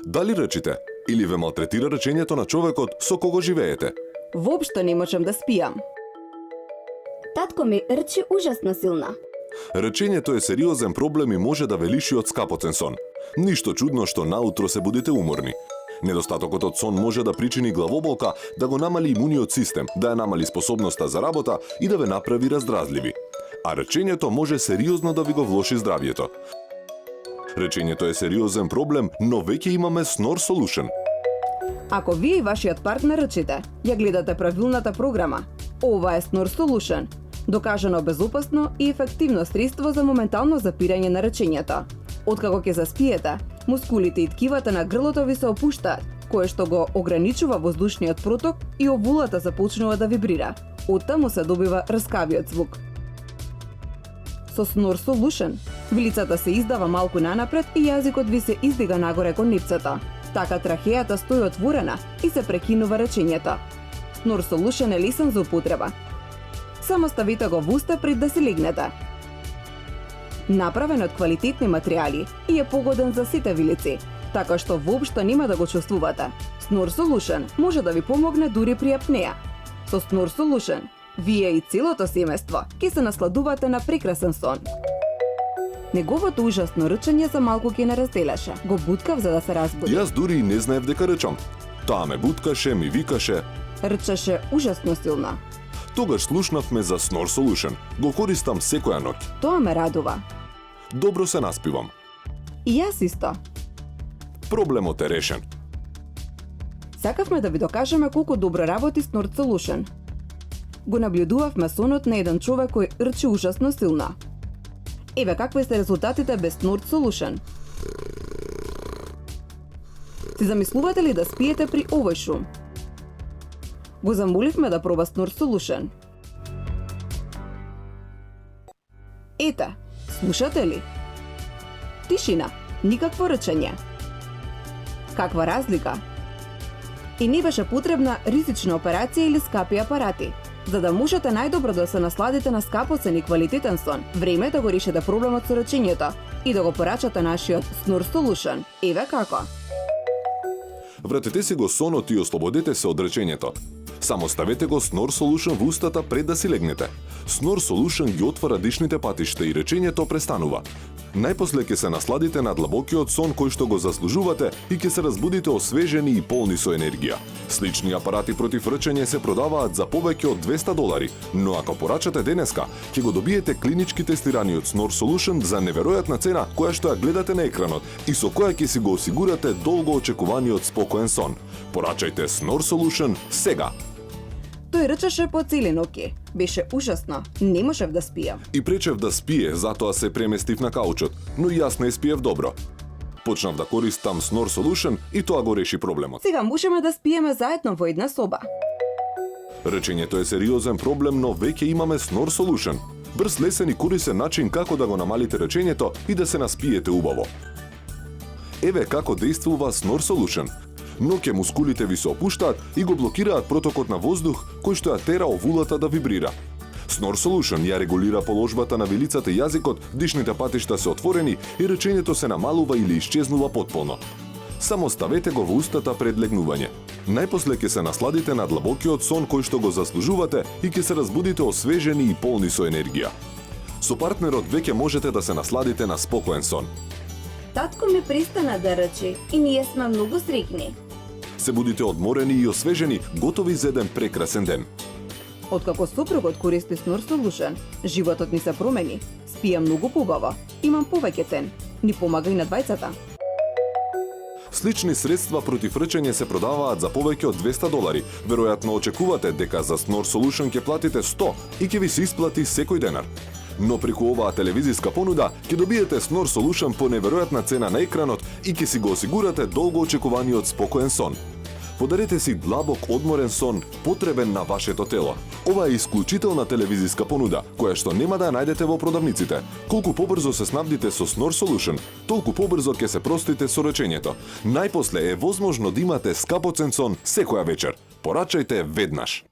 Дали речите или ве малтретира речењето на човекот со кого живеете? Воопшто не можам да спијам. Татко ми рчи ужасно силно. Речењето е сериозен проблем и може да ве лиши од скапоцен сон. Ништо чудно што наутро се будите уморни. Недостатокот од сон може да причини главоболка, да го намали имуниот систем, да ја намали способноста за работа и да ве направи раздразливи. А речењето може сериозно да ви го влоши здравјето. Речењето е сериозен проблем, но веќе имаме Snore Solution. Ако вие и вашиот партнер речите, ја гледате правилната програма, ова е Snore Solution. Докажано безопасно и ефективно средство за моментално запирање на речењето. Откако ќе заспиете, мускулите и ткивата на грлото ви се опуштаат, кое што го ограничува воздушниот проток и овулата започнува да вибрира. Оттаму се добива рскавиот звук. Со Snore Solution, вилицата се издава малку нанапред и јазикот ви се издига нагоре кон нипцата. Така трахејата стои отворена и се прекинува речењето. Snore Solution е лесен за употреба. Само ставите го во уста пред да се легнете. Направен од квалитетни материјали и е погоден за сите вилици, така што воопшто нема да го чувствувате. Snore Solution може да ви помогне дури при апнеја. Со Snore Solution, вие и целото семејство ќе се насладувате на прекрасен сон. Неговото ужасно рчење за малку ќе не разделеше. Го буткав за да се разбуди. Јас дури и не знаев дека речам. Таа ме буткаше, ми викаше. Рчеше ужасно силно. Тогаш слушнавме за Snore Solution. Го користам секоја ноќ. Тоа ме радува. Добро се наспивам. И јас исто. Проблемот е решен. Сакавме да ви докажеме колку добро работи Snore Solution. Го наблюдувавме сонот на еден човек кој рчи ужасно силно. Еве какви се резултатите без Snore Solution. Си замислувате ли да спиете при овој шум? Го замоливме да проба Snore Solution. Ете, слушате ли? Тишина, никакво речење. Каква разлика? И не беше потребна ризична операција или скапи апарати. За да можете најдобро да се насладите на скапоцен и квалитетен сон, време е да го решите проблемот со речењето и да го порачате нашиот Snore Solution. Еве како. Вратете си го сонот и ослободете се од речењето. Само ставете го Snore Solution во устата пред да си легнете. Snore Solution ги отвара дишните патишта и речењето престанува. Најпосле ќе се насладите на длабокиот сон кој што го заслужувате и ќе се разбудите освежени и полни со енергија. Слични апарати против рчење се продаваат за повеќе од $200, но ако порачате денеска, ќе го добиете клинички тестираниот Snore Solution за неверојатна цена која што ја гледате на екранот и со која ќе си го осигурате долго очекуваниот спокоен сон. Порачајте Snore Solution сега! Тој рчеше по цели ноќи. Беше ужасно. Не можев да спијам. И пречев да спие, затоа се преместив на каучот, но јас не спиев добро. Почнав да користам Snore Solution и тоа го реши проблемот. Сега можеме да спиеме заедно во една соба. Речењето е сериозен проблем, но веќе имаме Snore Solution. Брз, лесен и корисен начин како да го намалите речењето и да се наспиете убаво. Еве како действува Snore Solution. Ноќе мускулите ви се опуштаат и го блокираат протокот на воздух кој што ја тера овулата да вибрира. Snore Solution ја регулира положбата на вилицата и јазикот, дишните патишта се отворени и речењето се намалува или исчезнува потполно. Само ставете го во устата пред легнување. Најпосле ќе се насладите на длабокиот сон кој што го заслужувате и ќе се разбудите освежени и полни со енергија. Со партнерот веќе можете да се насладите на спокоен сон. Татко ми престана да рчи и ние сме многу среќни. Се будите одморени и освежени, готови за еден прекрасен ден. Откако сопругот користи Snore Solution, животот ни се промени. Спијам многу побаво. Имам повеќе тен. Ни помага и на двајцата. Слични средства против рчење се продаваат за повеќе од $200. Веројатно очекувате дека за Snore Solution ќе платите 100 и ќе ви се исплати секој денар. Но преку оваа телевизиска понуда ќе добиете Snore Solution по неверојатна цена на екранот и ќе си го осигурате долго очекуваниот спокоен сон. Подарете си длабок одморен сон, потребен на вашето тело. Ова е исклучителна телевизиска понуда, која што нема да ја најдете во продавниците. Колку побрзо се снабдите со Snore Solution, толку побрзо ќе се простите со речењето. Најпосле е возможно да имате скапоцен сон секоја вечер. Порачајте веднаш.